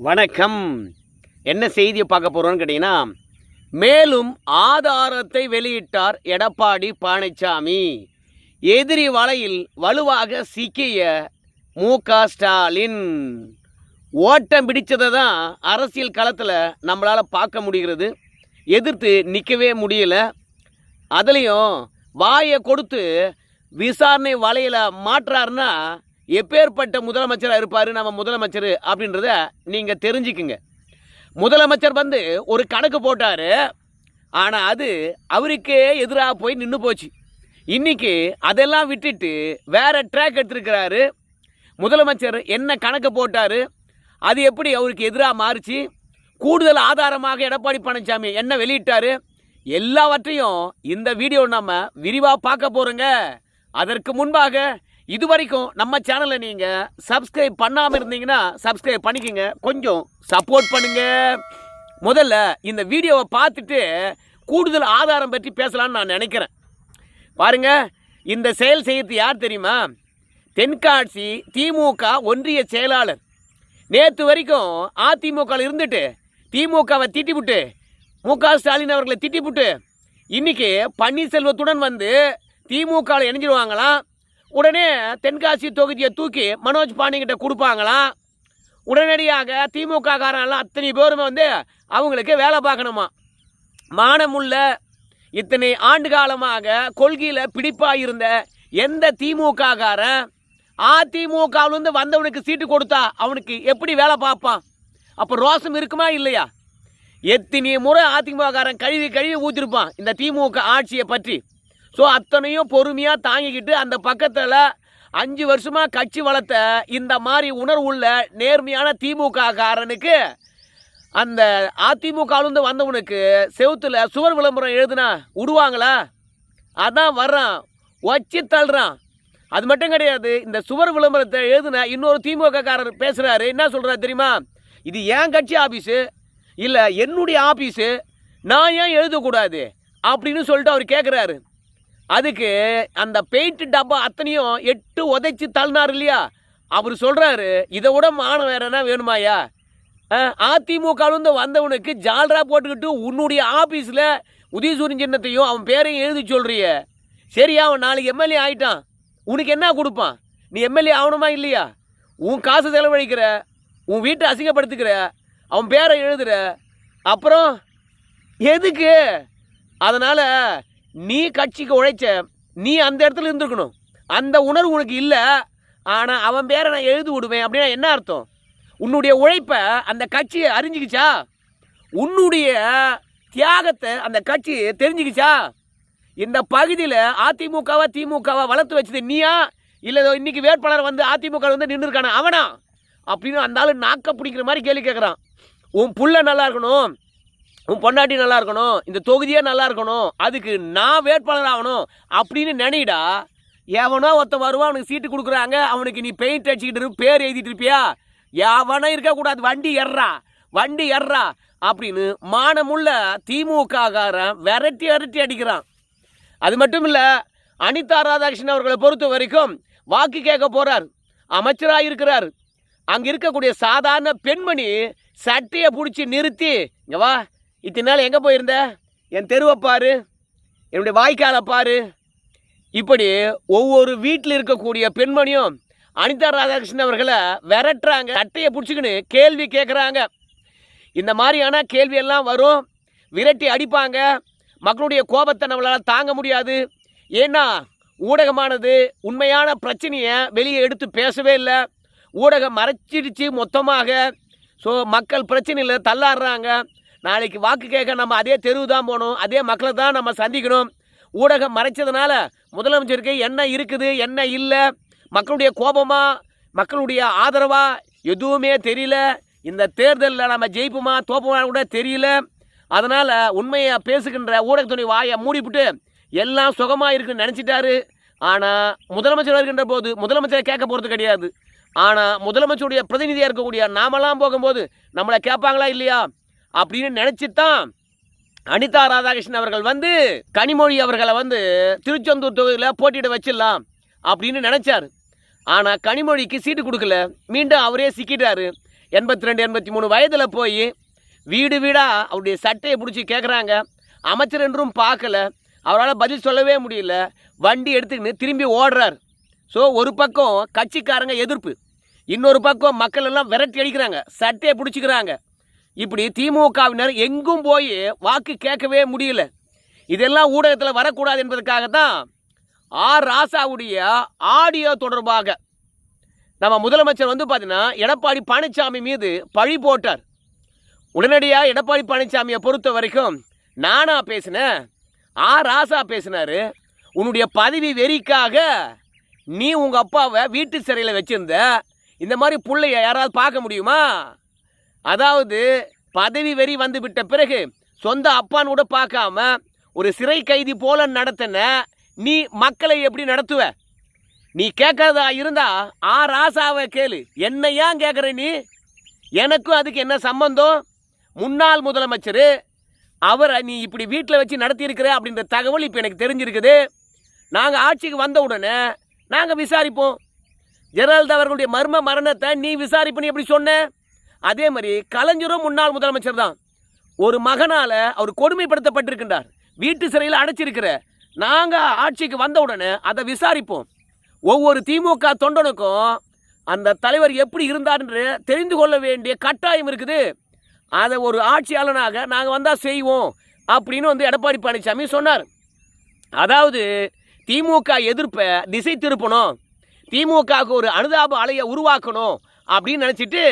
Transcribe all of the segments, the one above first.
வணக்கம். என்ன செய்தியை பார்க்க போகிறோன்னு கேட்டிங்கன்னா, மேலும் ஆதாரத்தை வெளியிட்டார் எடப்பாடி பழனிசாமி. எதிரி வலையில் வலுவாக சிக்கிய மு.க. ஸ்டாலின். ஓட்டம் பிடிச்சதை தான் அரசியல் களத்தில் நம்மளால் பார்க்க முடிகிறது. எதிர்த்து நிற்கவே முடியல. அதுலேயும் வாயை கொடுத்து விசாரணை வலையில் மாற்றாருன்னா எப்பேற்பட்ட முதலமைச்சராக இருப்பார் நம்ம முதலமைச்சர் அப்படின்றத நீங்கள் தெரிஞ்சுக்குங்க. முதலமைச்சர் ஒரு கணக்கு போட்டார். ஆனால் அது அவருக்கே எதிராக போய் நின்று போச்சு. இன்றைக்கி அதெல்லாம் விட்டுட்டு வேறு ட்ராக் எடுத்துருக்கிறாரு. முதலமைச்சர் என்ன கணக்கு போட்டார், அது எப்படி அவருக்கு எதிராக மாறிச்சு, கூடுதல் ஆதாரமாக எடப்பாடி பழனிசாமி என்ன வெளியிட்டார், எல்லாவற்றையும் இந்த வீடியோ நம்ம விரிவாக பார்க்க போகிறோங்க. அதற்கு முன்பாக இதுவரைக்கும் நம்ம சேனலை நீங்கள் சப்ஸ்கிரைப் பண்ணாமல் இருந்தீங்கன்னா சப்ஸ்கிரைப் பண்ணிக்கோங்க, கொஞ்சம் சப்போர்ட் பண்ணுங்க. முதல்ல இந்த வீடியோவை பார்த்துட்டு கூடுதல் ஆதாரம் பற்றி பேசலான்னு நான் நினைக்கிறேன். பாருங்க, இந்த செயல் செய்யறது யார் தெரியுமா? தென்காசி திமுக ஒன்றிய செயலாளர். நேற்று வரைக்கும் அதிமுகவில் இருந்துட்டு திமுகவை திட்டிவிட்டு மு.க. ஸ்டாலின் அவர்களை திட்டிவிட்டு இன்னைக்கு பன்னீர்செல்வத்துடன் திமுகவில் இணைஞ்சிருவாங்களாம். உடனே தென்காசி தொகுதியை தூக்கி மனோஜ் பாண்டியன்கிட்ட கொடுப்பாங்களாம். உடனடியாக திமுக காரெல்லாம் அத்தனை பேரும் அவங்களுக்கு வேலை பார்க்கணுமா. மானமுள்ள இத்தனை ஆண்டு காலமாக கொள்கையில் பிடிப்பாக இருந்த எந்த திமுக காரன் அதிமுகவிலிருந்து வந்தவனுக்கு சீட்டு கொடுத்தா அவனுக்கு எப்படி வேலை பார்ப்பான்? அப்போ ரோசம் இருக்குமா இல்லையா? எத்தனை முறை அதிமுக காரன் கழுவி ஊற்றிருப்பான் இந்த திமுக ஆட்சியை பற்றி. ஸோ அத்தனையும் பொறுமையாக தாங்கிக்கிட்டு அந்த பக்கத்தில் 5 வருஷமாக கட்சி வளர்த்த இந்த மாதிரி உணர்வுள்ள நேர்மையான திமுக காரனுக்கு அந்த அதிமுகவிலிருந்து வந்தவனுக்கு செவுத்தில் சுவர் விளம்பரம் எழுதுனா விடுவாங்களா? அதான் வர்றான், வச்சு தள்ளுறான். அது மட்டும் கிடையாது, இந்த சுவர் விளம்பரத்தை எழுதுன இன்னொரு திமுக காரர் பேசுகிறாரு. என்ன சொல்கிறார் தெரியுமா? இது என் கட்சி ஆஃபீஸு, இல்லை என்னுடைய ஆஃபீஸு, நான் ஏன் எழுதக்கூடாது அப்படின்னு சொல்லிட்டு அவர் கேட்குறாரு. அதுக்கு அந்த பெயிண்ட் டப்பா அத்தனையும் 8 உதைச்சி தள்ளினார் இல்லையா? அவர் சொல்கிறாரு, இதை விட மானம் வேற என்ன வேணுமாயா? அதிமுகவிலிருந்து வந்தவனுக்கு ஜால்ரா போட்டுக்கிட்டு உன்னுடைய ஆஃபீஸில் உதயசூரியன் சின்னத்தையும் அவன் பேரையும் எழுதி சொல்கிறிய. சரியா, அவன் நாளைக்கு எம்எல்ஏ ஆகிட்டான், உனக்கு என்ன கொடுப்பான்? நீ எம்எல்ஏ ஆகணுமா இல்லையா? உன் காசு செலவழிக்கிற, உன் வீட்டை அசிங்கப்படுத்துக்கிற, அவன் பேரை எழுதுகிற, அப்புறம் எதுக்கு? அதனால் நீ கட்சிக்கு உழைச்ச, நீ அந்த இடத்துல இருந்துருக்கணும். அந்த உணர்வு உனக்கு இல்லை. ஆனால் அவன் பேரை நான் எழுதி விடுவேன் அப்படின்னா என்ன அர்த்தம்? உன்னுடைய உழைப்பை அந்த கட்சியை அறிஞ்சிக்கிச்சா? உன்னுடைய தியாகத்தை அந்த கட்சி தெரிஞ்சுக்கிச்சா? இந்த பகுதியில் அதிமுகவா திமுகவா வளர்த்து வச்சது நீயா, இல்லை இன்னைக்கு வேட்பாளர் அதிமுக நின்று இருக்கான அவனா அப்படின்னு அந்த ஆள் நாக்க பிடிக்கிற மாதிரி கேள்வி கேட்குறான். உன் புள்ள நல்லா இருக்கணும், உன் பொண்டாட்டி நல்லா இருக்கணும், இந்த தொகுதியே நல்லா இருக்கணும், அதுக்கு நான் வேட்பாளர் ஆகணும் அப்படின்னு நினைடா. எவனோ ஒருத்தன் வருவான், அவனுக்கு சீட்டு கொடுக்குறாங்க, அவனுக்கு நீ பெயிண்ட் அடிச்சுக்கிட்டு பேர் எழுதிட்டு இருப்பியா? எவனோ இருக்கக்கூடாது, வண்டி எர்றா அப்படின்னு மானமுள்ள திமுக காரன் விரட்டி அடிக்கிறான். அது மட்டும் இல்லை, அனிதா ராதாகிருஷ்ணன் அவர்களை பொறுத்த வரைக்கும் வாக்கு கேட்க போகிறார், அமைச்சராக இருக்கிறார். அங்கே இருக்கக்கூடிய சாதாரண பெண்மணி சட்டையை பிடிச்சி நிறுத்தி, இங்கே வா, இத்தனை நாள் எங்கே போயிருந்த, என் தெருவை பாரு, என்னுடைய வாய்க்காலை பாரு, இப்படி ஒவ்வொரு வீட்டில் இருக்கக்கூடிய பெண்மணியும் அனிதா ராதாகிருஷ்ணன் அவர்களை விரட்டுறாங்க, சட்டையை பிடிச்சிக்கின்னு கேள்வி கேட்குறாங்க. இந்த மாதிரியான கேள்வியெல்லாம் வரும், விரட்டி அடிப்பாங்க. மக்களுடைய கோபத்தை நம்மளால் தாங்க முடியாது. ஏன்னா ஊடகமானது உண்மையான பிரச்சனையை வெளியே எடுத்து பேசவே இல்லை. ஊடகம் மறைச்சிடுச்சு மொத்தமாக. ஸோ மக்கள் பிரச்சனையில் தள்ளாடுறாங்க. நாளைக்கு வாக்கு கேட்க நம்ம அதே தெருவு தான் போகணும், அதே மக்களை தான் நம்ம சந்திக்கணும். ஊடகம் மறைச்சதுனால முதலமைச்சருக்கு என்ன இருக்குது என்ன இல்லை, மக்களுடைய கோபமா மக்களுடைய ஆதரவா எதுவுமே தெரியல. இந்த தேர்தலில் நம்ம ஜெயிப்புமா தோப்புமா கூட தெரியல. அதனால் உண்மையை பேசுகின்ற ஊடகத்துடைய வாயை மூடிவிட்டு எல்லாம் சுகமாக இருக்குன்னு நினச்சிட்டாரு. ஆனால் முதலமைச்சர் இருக்கின்ற போது முதலமைச்சரை கேட்க போகிறது கிடையாது. ஆனால் முதலமைச்சருடைய பிரதிநிதியாக இருக்கக்கூடிய நாமெல்லாம் போகும்போது நம்மளை கேட்பாங்களா இல்லையா அப்படின்னு நினச்சித்தான் அனிதா ராதாகிருஷ்ணன் அவர்கள் கனிமொழி அவர்களை திருச்செந்தூர் தொகுதியில் போட்டியிட வச்சிடலாம் அப்படின்னு நினச்சார். ஆனால் கனிமொழிக்கு சீட்டு கொடுக்கல, மீண்டும் அவரே சிக்கிட்டாரு. 82 83 வயதில் போய் வீடு வீடாக அவருடைய சட்டையை பிடிச்சி கேட்குறாங்க. அமைச்சர் என்றும் பார்க்கல, அவரால் பதில் சொல்லவே முடியல. வண்டி எடுத்துக்கின்னு திரும்பி ஓடுறார். ஸோ ஒரு பக்கம் கட்சிக்காரங்க எதிர்ப்பு, இன்னொரு பக்கம் மக்கள் எல்லாம் விரட்டி அடிக்கிறாங்க, சட்டையை பிடிச்சிக்கிறாங்க. இப்படி திமுகவினர் எங்கும் போய் வாக்கு கேட்கவே முடியல. இதெல்லாம் ஊடகத்தில் வரக்கூடாது என்பதற்காகத்தான் ஆர் ராசாவுடைய ஆடியோ தொடர்பாக நம்ம முதலமைச்சர் வந்து பார்த்தீங்கன்னா எடப்பாடி பழனிசாமி மீது பழி போட்டார். உடனடியாக எடப்பாடி பழனிசாமியை பொறுத்த வரைக்கும் நானா பேசினேன், ஆர் ராசா பேசினார். உன்னுடைய பதவி வெறிக்காக நீ உங்கள் அப்பாவை வீட்டு சிறையில் வச்சிருந்த, இந்த மாதிரி பிள்ளைய யாராவது பார்க்க முடியுமா? அதாவது பதவி வெறி வந்து விட்ட பிறகு சொந்த அப்பான்னு கூட பார்க்காம ஒரு சிறை கைதி போல நடத்தின நீ மக்களை எப்படி நடத்துவ? நீ கேட்கறதா இருந்தா ஆர் ராசாவை கேளு. என்ன ஏன் கேட்குற நீ? எனக்கும் அதுக்கு என்ன சம்பந்தம்? முன்னாள் முதலமைச்சர் அவரை நீ இப்படி வீட்டில் வச்சு நடத்தியிருக்கிற அப்படின்ற தகவல் இப்போ எனக்கு தெரிஞ்சிருக்குது. நாங்கள் ஆட்சிக்கு வந்த உடனே நாங்கள் விசாரிப்போம். ஜெயலலிதா அவர்களுடைய மர்ம மரணத்தை நீ விசாரிப்புன்னு எப்படி சொன்ன? அதே மாதிரி கலைஞரும் முன்னாள் முதலமைச்சர் தான். ஒரு மகனால் அவர் கொடுமைப்படுத்தப்பட்டிருக்கின்றார், வீட்டு சிறையில் அடைச்சிருக்கிற. நாங்கள் ஆட்சிக்கு வந்த உடனே அதை விசாரிப்போம். ஒவ்வொரு திமுக தொண்டனுக்கும் அந்த தலைவர் எப்படி இருந்தார் என்று தெரிந்து கொள்ள வேண்டிய கட்டாயம் இருக்குது. அதை ஒரு ஆட்சியாளனாக நாங்கள் வந்தால் செய்வோம் அப்படின்னு வந்து எடப்பாடி பழனிசாமி சொன்னார். அதாவது திமுக எதிர்ப்பை திசை திருப்பணும், திமுகவுக்கு ஒரு அனுதாப அலையை உருவாக்கணும் அப்படின்னு நினச்சிட்டு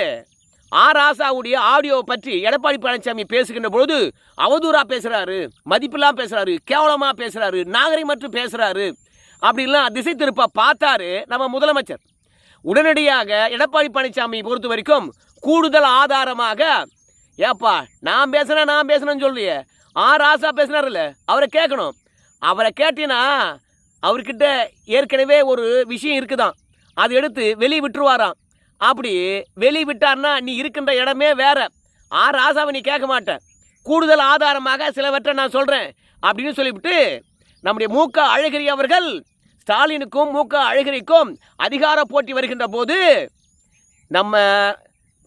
ஆர் ராசாவுடைய ஆடியோவை பற்றி எடப்பாடி பழனிசாமி பேசுகின்ற பொழுது அவதூறாக பேசுகிறாரு, மதிப்பெல்லாம் பேசுகிறாரு, கேவலமாக பேசுகிறாரு, நாகரிகமற்று பேசுகிறாரு அப்படின்லாம் திசை திருப்ப பார்த்தாரு நம்ம முதலமைச்சர். உடனடியாக எடப்பாடி பழனிசாமி பொறுத்த வரைக்கும் கூடுதல் ஆதாரமாக, ஏப்பா நான் பேசுனேன்னு சொல்லியே, ஆர் ராசா பேசினார்ல அவரை கேட்கணும். அவரை கேட்டீங்கன்னா அவர்கிட்ட ஏற்கனவே ஒரு விஷயம் இருக்குதான், அதை எடுத்து வெளியே விட்டுருவாராம். அப்படி வெளியே விட்டார்னா நீ இருக்கின்ற இடமே வேற. ஆர் ராசாவை நீ கேட்க மாட்டேன், கூடுதல் ஆதாரமாக சிலவற்றை நான் சொல்கிறேன் அப்படின்னு சொல்லிவிட்டு நம்முடைய மு.க. அழகிரி அவர்கள் ஸ்டாலினுக்கும் மு.க. அழகிரிக்கும் அதிகார போட்டி வருகின்ற போது நம்ம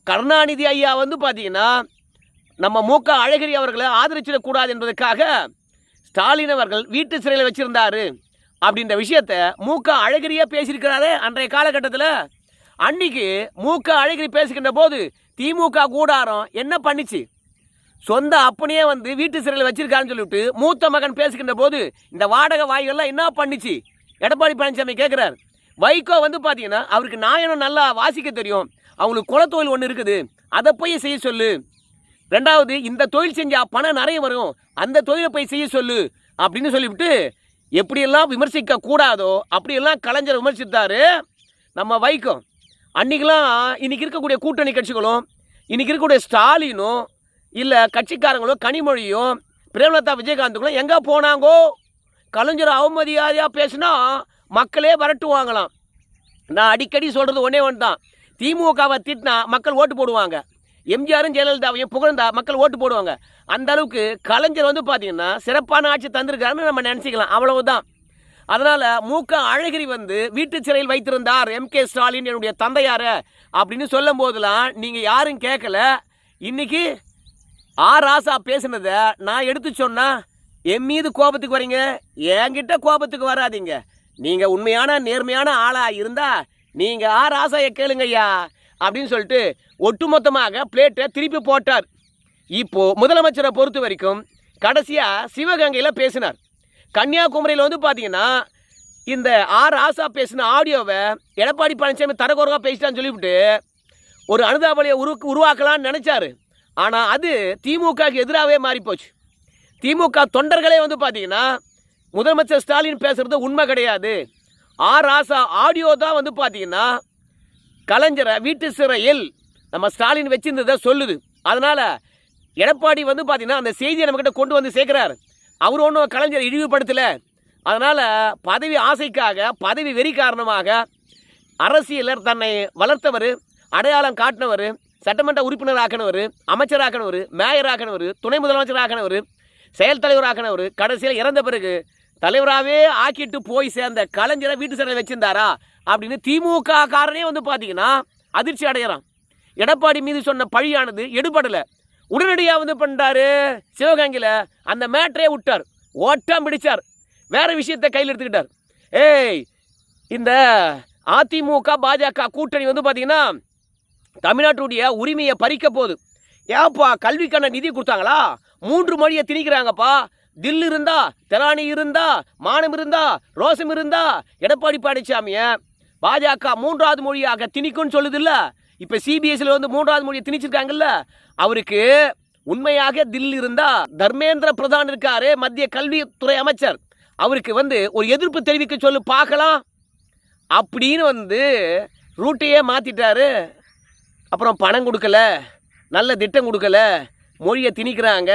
கருணாநிதி ஐயா வந்து பார்த்தீங்கன்னா நம்ம மு.க. அழகிரி அவர்களை ஆதரிச்சிடக்கூடாது என்பதற்காக ஸ்டாலின் அவர்கள் வீட்டு சிறையில் வச்சுருந்தாரு அப்படின்ற விஷயத்தை மு.க. அழகிரியே பேசியிருக்கிறாரு அன்றைய காலகட்டத்தில். அன்னைக்கு மு.க. அழகிரி பேசுகின்ற போது திமுக கூடாரம் என்ன பண்ணிச்சு? சொந்த அப்பனையே வந்து வீட்டு சிறையில் வச்சிருக்காருன்னு சொல்லிவிட்டு மூத்த மகன் பேசுகின்ற போது இந்த வாடகை வாய்கள்லாம் என்ன பண்ணிச்சு? எடப்பாடி பழனிசாமி கேட்குறாரு. வைகோ வந்து பார்த்தீங்கன்னா அவருக்கு நாயனும் நல்லா வாசிக்க தெரியும், அவங்களுக்கு குலத்தொழில் ஒன்று இருக்குது, அதை போய் செய்ய சொல்லு. ரெண்டாவது, இந்த தொழில் செஞ்சால் பணம் நிறைய வரும், அந்த தொழிலை போய் செய்ய சொல்லு அப்படின்னு சொல்லிவிட்டு எப்படியெல்லாம் விமர்சிக்க கூடாதோ அப்படியெல்லாம் கலைஞர் விமர்சித்தாரு நம்ம வைகோ. அன்றைக்கெலாம் இன்றைக்கி இருக்கக்கூடிய கூட்டணி கட்சிகளும் இன்றைக்கி இருக்கக்கூடிய ஸ்டாலினும் இல்லை கட்சிக்காரங்களும் கனிமொழியும் பிரேமலதா விஜயகாந்துங்களும் எங்கே போனாங்கோ? கலைஞர் அவமதியாதையாக பேசினா மக்களே வரட்டுவாங்களாம். நான் அடிக்கடி சொல்கிறது ஒன்றே ஒன்று தான், திமுகவை திட்டினா மக்கள் ஓட்டு போடுவாங்க, எம்ஜிஆரும் ஜெயலலிதாவையும் புகழ்ந்தா மக்கள் ஓட்டு போடுவாங்க. அந்த அளவுக்கு கலைஞர் வந்து பார்த்தீங்கன்னா சிறப்பான ஆட்சி தந்திருக்காருன்னு நம்ம நினச்சிக்கலாம், அவ்வளவுதான். அதனால் மு.க. அழகிரி வந்து வீட்டு சிறையில் வைத்திருந்தார் எம்.கே. ஸ்டாலின் என்னுடைய தந்தையார அப்படின்னு சொல்லும் போதெல்லாம் நீங்கள் யாரும் கேட்கல. இன்னைக்கு ஆர் ராசா பேசுனதை நான் எடுத்து சொன்னால் என் மீது கோபத்துக்கு வரீங்க, என்கிட்ட கோபத்துக்கு வராதிங்க. நீங்கள் உண்மையான நேர்மையான ஆளாக இருந்தால் நீங்கள் ஆர் ராசாயை கேளுங்கய்யா அப்படின்னு சொல்லிட்டு ஒட்டுமொத்தமாக பிளேட்டை திருப்பி போட்டார். இப்போது முதலமைச்சரை பொறுத்த வரைக்கும் கடைசியாக சிவகங்கையில் பேசினார். கன்னியாகுமரியில் வந்து பார்த்தீங்கன்னா இந்த ஆர் ராசா பேசின ஆடியோவை எடப்பாடி பழனிசாமி தரக்குறைவாக பேசிட்டான்னு சொல்லிவிட்டு ஒரு அனுதாபலையை உருவாக்கலான்னு நினச்சாரு. ஆனால் அது திமுகவுக்கு எதிராகவே மாறிப்போச்சு. திமுக தொண்டர்களே வந்து பார்த்தீங்கன்னா முதலமைச்சர் ஸ்டாலின் பேசுகிறது உண்மை கிடையாது, ஆர் ராசா ஆடியோ தான் வந்து பார்த்தீங்கன்னா கலைஞரை வீட்டு சிறையில் நம்ம ஸ்டாலின் வச்சிருந்ததை சொல்லுது. அதனால் எடப்பாடி வந்து பார்த்தீங்கன்னா அந்த செய்தியை நம்மக்கிட்ட கொண்டு வந்து சேர்க்குறாரு. அவர் ஒன்றும் கலைஞரை இழிவுபடுத்தலை. அதனால் பதவி ஆசைக்காக, பதவி வெறி காரணமாக அரசியலர் தன்னை வளர்த்தவர், அடையாளம் காட்டினவர், சட்டமன்ற உறுப்பினர் ஆக்கினவர், அமைச்சராக்கினவர், மேயர் ஆக்கினவர், துணை முதலமைச்சர் ஆக்கினவர், செயல் தலைவர் ஆக்கினவர், கடைசியில் இறந்த பிறகு தலைவராகவே ஆக்கிட்டு போய் சேர்ந்த கலைஞரை வீட்டு சிறையில் வச்சிருந்தாரா அப்படின்னு திமுக காரனே வந்து பார்த்தீங்கன்னா அதிர்ச்சி அடைகிறான். எடப்பாடி மீது சொன்ன பழியானது எடுபடலை. உடனடியாக வந்து பண்ணுறாரு, சிவகங்கையில் அந்த மேட்டரே விட்டார், ஓட்டம் பிடிச்சார், வேற விஷயத்தை கையில் எடுத்துக்கிட்டார். ஏய், இந்த அதிமுக பாஜக கூட்டணி வந்து பார்த்தீங்கன்னா தமிழ்நாட்டுடைய உரிமையை பறிக்க போகுது. ஏப்பா கல்விக்கான நிதி கொடுத்தாங்களா? 3 மொழியை திணிக்கிறாங்கப்பா. தில் இருந்தா, தெரானி இருந்தா, மானம் இருந்தா, ரோசம் இருந்தா எடப்பாடி பழனிசாமிய பாஜக 3வது மொழியாக திணிக்கும்னு சொல்லுது இல்லை. இப்போ சிபிஎஸ்சியில் வந்து 3வது மொழியை திணிச்சிருக்காங்கல்ல. அவருக்கு உண்மையாக தில் இருந்தா தர்மேந்திர பிரதான் இருக்காரு, மத்திய கல்வித்துறை அமைச்சர், அவருக்கு வந்து ஒரு எதிர்ப்பு தெரிவிக்க சொல்லு பார்க்கலாம் அப்படின்னு வந்து ரூட்டையே மாற்றிட்டாரு. அப்புறம் பணம் கொடுக்கல, நல்ல திட்டம் கொடுக்கல, மொழியை திணிக்கிறாங்க,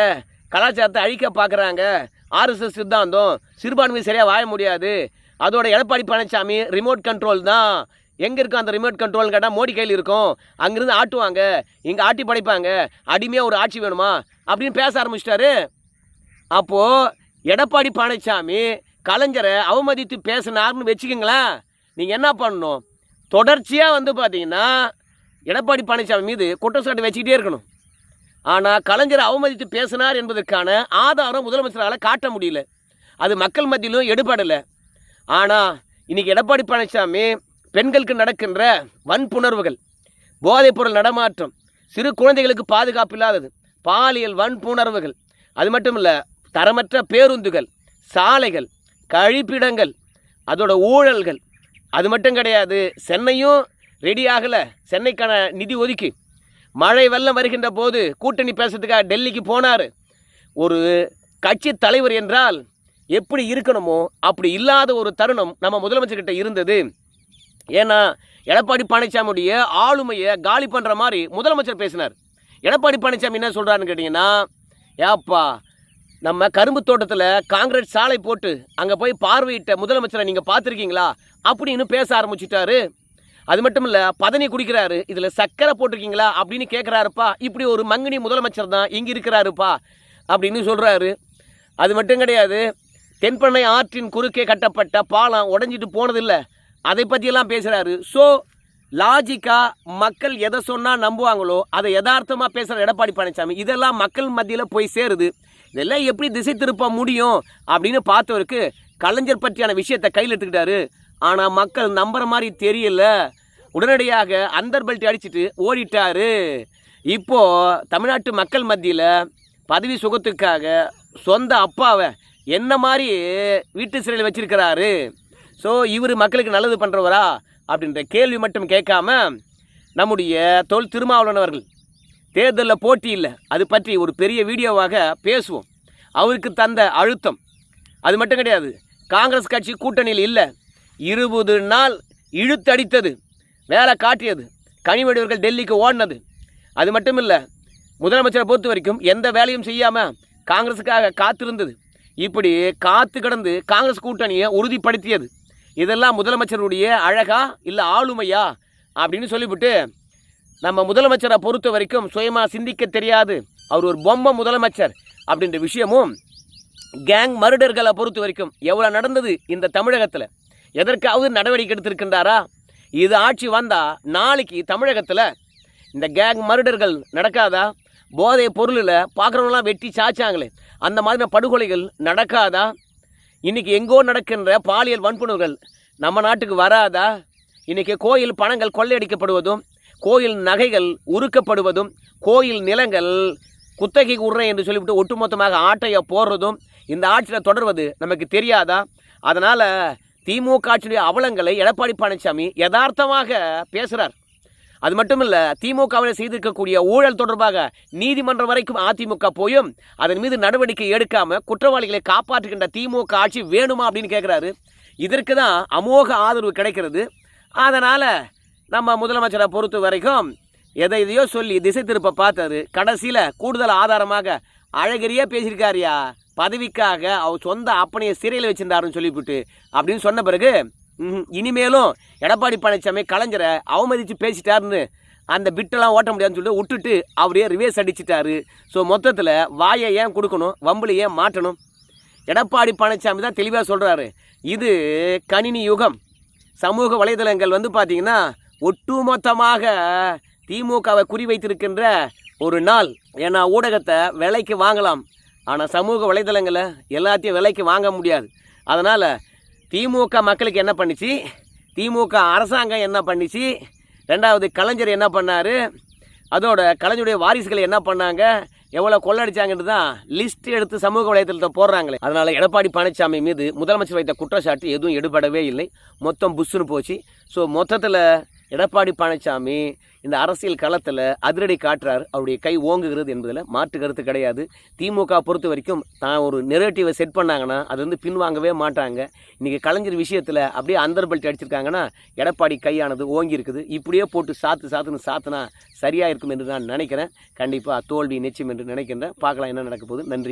கலாச்சாரத்தை அழிக்க பார்க்குறாங்க, ஆர்எஸ்எஸ் சித்தாந்தம், சிறுபான்மை சரியாக வாழ முடியாது. அதோட எடப்பாடி பழனிசாமி ரிமோட் கண்ட்ரோல் தான். எங்கே இருக்கும் அந்த ரிமோட் கண்ட்ரோல் கேட்டால் மோடி கையில் இருக்கும், அங்கேருந்து ஆட்டுவாங்க, இங்கே ஆட்டி படைப்பாங்க, அடிமையாக ஒரு ஆட்சி வேணுமா அப்படின்னு பேச ஆரம்பிச்சிட்டாரு. அப்போது எடப்பாடி பழனிசாமி கலைஞரை அவமதித்து பேசினார்னு வச்சுக்கிங்களேன். நீங்கள் என்ன பண்ணணும், தொடர்ச்சியாக வந்து பார்த்தீங்கன்னா எடப்பாடி பழனிசாமி மீது குற்றச்சாட்டு வச்சுக்கிட்டே இருக்கணும். ஆனால் கலைஞரை அவமதித்து பேசினார் என்பதற்கான ஆதாரம் முதலமைச்சரால் காட்ட முடியல, அது மக்கள் மத்தியிலும் எடுபடலை. ஆனால் இன்றைக்கி எடப்பாடி பழனிசாமி பெண்களுக்கு நடக்கின்ற வன்புணர்வுகள், போதைப்பொருள் நடமாட்டம், சிறு குழந்தைகளுக்கு பாதுகாப்பு இல்லாதது, பாலியல் வன்புணர்வுகள், அது மட்டும் இல்லை தரமற்ற பேருந்துகள், சாலைகள், கழிப்பிடங்கள், அதோட ஊழல்கள், அது மட்டும் கிடையாது, சென்னையும் ரெடி ஆகலை. சென்னைக்கான நிதி ஒதுக்கி மழை வெள்ளம் வருகின்ற போது கூட்டணி பேசுறதுக்காக டெல்லிக்கு போனார். ஒரு கட்சி தலைவர் என்றால் எப்படி இருக்கணுமோ அப்படி இல்லாத ஒரு தருணம் நம்ம முதலமைச்சர்கிட்ட இருந்தது. ஏன்னா எடப்பாடி பழனிசாமியுடைய ஆளுமையை காலி பண்ணுற மாதிரி முதலமைச்சர் பேசினார். எடப்பாடி பழனிசாமி என்ன சொல்கிறாருன்னு கேட்டிங்கன்னா, ஏப்பா நம்ம கரும்பு தோட்டத்தில் காங்கிரீட் சாலை போட்டு அங்கே போய் பார்வையிட்ட முதலமைச்சரை நீங்கள் பார்த்துருக்கீங்களா அப்படின்னு பேச ஆரம்பிச்சுட்டாரு. அது மட்டும் இல்லை, பதனி குடிக்கிறாரு, இதில் சர்க்கரை போட்டிருக்கீங்களா அப்படின்னு கேட்குறாருப்பா. இப்படி ஒரு மங்கினி முதலமைச்சர் தான் இங்கே இருக்கிறாருப்பா அப்படின்னு சொல்கிறாரு. அது மட்டும் கிடையாது, தென்பண்ணை ஆற்றின் குறுக்கே கட்டப்பட்ட பாலம் உடஞ்சிட்டு போனதில்லை, அதை பற்றியெல்லாம் பேசுகிறாரு. ஸோ லாஜிக்காக மக்கள் எதை சொன்னால் நம்புவாங்களோ அதை யதார்த்தமாக பேசுகிற எடப்பாடி பழனிசாமி இதெல்லாம் மக்கள் மத்தியில் போய் சேருது. இதெல்லாம் எப்படி திசை திருப்ப முடியும் அப்படின்னு பார்த்தவருக்கு கலைஞர் பற்றியான விஷயத்தை கையில் எடுத்துக்கிட்டாரு. ஆனால் மக்கள் நம்புற மாதிரி தெரியல. உடனடியாக அந்தர் பெல்ட் அடிச்சுட்டு ஓடிட்டாரு. இப்போது தமிழ்நாட்டு மக்கள் மத்தியில் பதவி சுகத்துக்காக சொந்த அப்பாவை என்ன மாதிரி வீட்டு சிறையில் வச்சிருக்கிறாரு. ஸோ இவர் மக்களுக்கு நல்லது பண்ணுறவரா அப்படின்ற கேள்வி மட்டும் கேட்காம நம்முடைய தொல் திருமாவளவன் அவர்கள் தேர்தலில் போட்டி இல்லை, அது பற்றி ஒரு பெரிய வீடியோவாக பேசுவோம். அவருக்கு தந்த அழுத்தம் அது மட்டும் கிடையாது, காங்கிரஸ் கட்சி கூட்டணியில் இல்லை, 20 நாள் இழுத்தடித்தது, வேலை காட்டியது, கனிமொழிவர்கள் டெல்லிக்கு ஓடினது, அது மட்டும் இல்லை முதலமைச்சரை பொறுத்த வரைக்கும் எந்த வேலையும் செய்யாமல் காங்கிரஸுக்காக காத்திருந்தது, இப்படி காத்து கிடந்து காங்கிரஸ் கூட்டணியை உறுதிப்படுத்தியது. இதெல்லாம் முதலமைச்சருடைய அழகா இல்லை ஆளுமையா அப்படின்னு சொல்லிவிட்டு நம்ம முதலமைச்சரை பொறுத்த வரைக்கும் சுயமாக சிந்திக்க தெரியாது, அவர் ஒரு பொம்மை முதலமைச்சர் அப்படின்ற விஷயமும், கேங் மர்டர்களை பொறுத்த வரைக்கும் எவ்வளோ நடந்தது இந்த தமிழகத்தில், எதற்காவது நடவடிக்கை எடுத்திருக்கின்றாரா? இது ஆட்சி வந்தால் நாளைக்கு தமிழகத்தில் இந்த கேங் மர்டர்கள் நடக்காதா? போதை பொருளில் பார்க்குறவங்களாம் வெட்டி சாச்சாங்களே அந்த மாதிரி படுகொலைகள் நடக்காதா? இன்றைக்கி எங்கோ நடக்கின்ற பாலியல் வன்புணர்வுகள் நம்ம நாட்டுக்கு வராதா? இன்றைக்கி கோயில் பணங்கள் கொள்ளையடிக்கப்படுவதும், கோயில் நகைகள் உருக்கப்படுவதும், கோயில் நிலங்கள் குத்தகை உடுறேன் என்று சொல்லிவிட்டு ஒட்டுமொத்தமாக ஆட்டையை போடுறதும் இந்த ஆட்சியில் தொடர்வது நமக்கு தெரியாதா? அதனால் திமுக ஆட்சியுடைய அவலங்களை எடப்பாடி பழனிசாமி யதார்த்தமாக பேசுகிறார். அது மட்டும் இல்லை, திமுகவில் செய்திருக்கக்கூடிய ஊழல் தொடர்பாக நீதிமன்றம் வரைக்கும் அதிமுக போயும் அதன் மீது நடவடிக்கை எடுக்காமல் குற்றவாளிகளை காப்பாற்றுகின்ற திமுக ஆட்சி வேணுமா அப்படின்னு கேட்குறாரு. இதற்கு தான் அமோக ஆதரவு கிடைக்கிறது. அதனால் நம்ம முதலமைச்சரை பொறுத்த வரைக்கும் எதையோ சொல்லி திசை திருப்ப பார்த்தாரு. கடைசியில் கூடுதல் ஆதாரமாக அழகிரியே பேசியிருக்காரியா, பதவிக்காக அவர் சொந்த அப்பனையை சிறையில் வச்சிருந்தாருன்னு சொல்லிவிட்டு அப்படின்னு சொன்ன பிறகு இனிமேலும் எடப்பாடி பழனிசாமி கலைஞரை அவமதித்து பேசிட்டாருன்னு அந்த பிட்டெல்லாம் ஓட்ட முடியாதுன்னு சொல்லிட்டு விட்டுட்டு அவரே ரிவேஸ் அடிச்சிட்டாரு. ஸோ மொத்தத்தில் வாயை ஏன் கொடுக்கணும், வம்புல ஏன் மாட்டணும்? எடப்பாடி பழனிசாமி தான் தெளிவாக சொல்கிறாரு, இது கணினி யுகம். சமூக வலைதளங்கள் வந்து பார்த்திங்கன்னா ஒட்டுமொத்தமாக திமுகவை குறிவைத்திருக்கின்ற ஒரு நாள். ஏன்னா ஊடகத்தை விலைக்கு வாங்கலாம், ஆனால் சமூக வலைதளங்களை எல்லாத்தையும் விலைக்கு வாங்க முடியாது. அதனால் திமுக மக்களுக்கு என்ன பண்ணிச்சு, திமுக அரசாங்கம் என்ன பண்ணிச்சு, ரெண்டாவது கலைஞர் என்ன பண்ணார், அதோட கலைஞருடைய வாரிசுகளை என்ன பண்ணாங்க, எவ்வளோ கொள்ளடிச்சாங்கன்னு தான் லிஸ்ட் எடுத்து சமூக வலைதளத்தை போடுறாங்களே. அதனால் எடப்பாடி பழனிசாமி மீது முதலமைச்சர் வைத்த குற்றச்சாட்டு எதுவும் எடுபடவே இல்லை, மொத்தம் புஷ்ஷுன்னு போச்சு. ஸோ மொத்தத்தில் எடப்பாடி பழனிசாமி இந்த அரசியல் களத்தில் அதிரடி காட்டுறார், அவருடைய கை ஓங்குகிறது என்பதில் மாற்று கருத்து கிடையாது. திமுக பொறுத்த வரைக்கும் தான் ஒரு நெரேட்டிவை செட் பண்ணாங்கன்னா அது வந்து பின்வாங்கவே மாட்டாங்க. இன்றைக்கி கலைஞர் விஷயத்தில் அப்படியே அந்தர் பெல்ட் அடிச்சிருக்காங்கன்னா எடப்பாடி கையானது ஓங்கி இருக்குது. இப்படியே போட்டு சாத்துனா சரியாக இருக்கும் என்று நான் நினைக்கிறேன். கண்டிப்பாக தோல்வி நிச்சயம் என்று நினைக்கின்றேன். பார்க்கலாம் என்ன நடக்க போகுது. நன்றி.